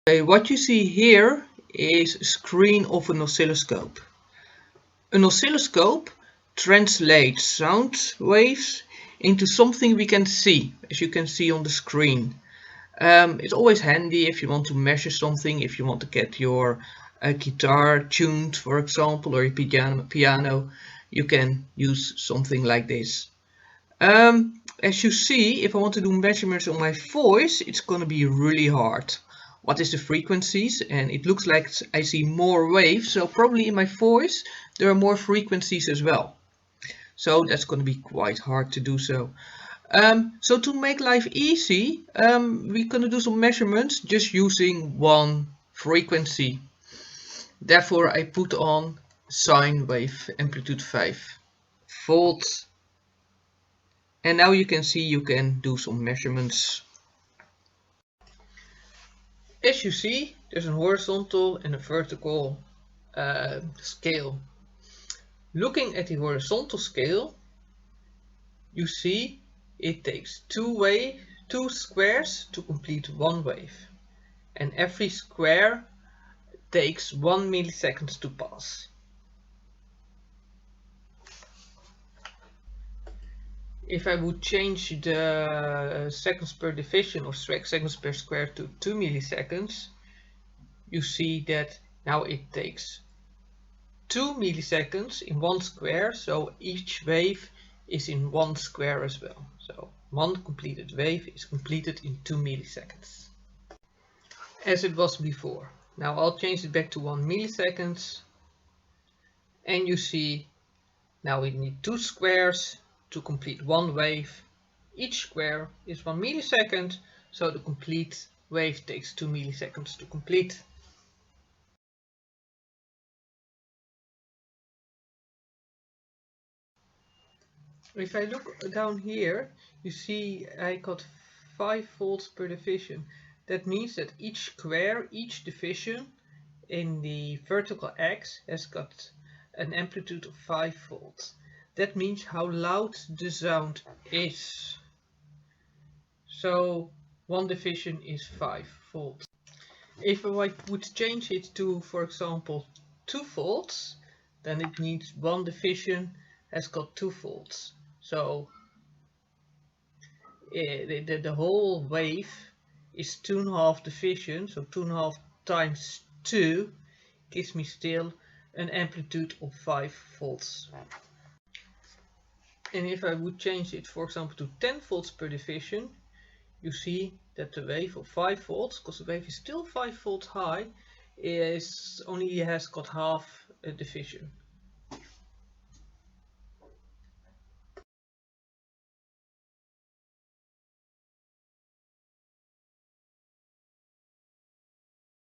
Okay, what you see here is a screen of an oscilloscope. An oscilloscope translates sound waves into something we can see, as you can see on the screen. It's always handy if you want to measure something, if you want to get your guitar tuned, for example, or your piano, you can use something like this. As you see, if I want to do measurements on my voice, it's going to be really hard. What is the frequencies? And it looks like I see more waves, so probably in my voice there are more frequencies as well. So that's going to be quite hard to do so. So to make life easy, we're going to do some measurements just using one frequency. Therefore I put on sine wave amplitude 5 volts. And now you can see you can do some measurements. As you see, there's a horizontal and a vertical scale. Looking at the horizontal scale, you see it takes two squares to complete one wave. And every square takes 1 millisecond to pass. If I would change the seconds per division or seconds per square to 2 milliseconds, you see that now it takes 2 milliseconds in one square, so each wave is in one square as well. So one completed wave is completed in 2 milliseconds. As it was before. Now I'll change it back to 1 milliseconds. And you see now we need two squares to complete one wave. Each square is 1 millisecond, so the complete wave takes 2 milliseconds to complete. If I look down here, you see I got 5 volts per division. That means that each square, each division in the vertical x has got an amplitude of 5 volts. That means how loud the sound is. So one division is 5 volts. If I would change it to, for example, 2 volts, then it means one division has got 2 volts. So the whole wave is 2.5 division, so 2.5 times 2 gives me still an amplitude of 5 volts. And if I would change it, for example, to 10 volts per division, you see that the wave of 5 volts, because the wave is still 5 volts high, only has got half a division.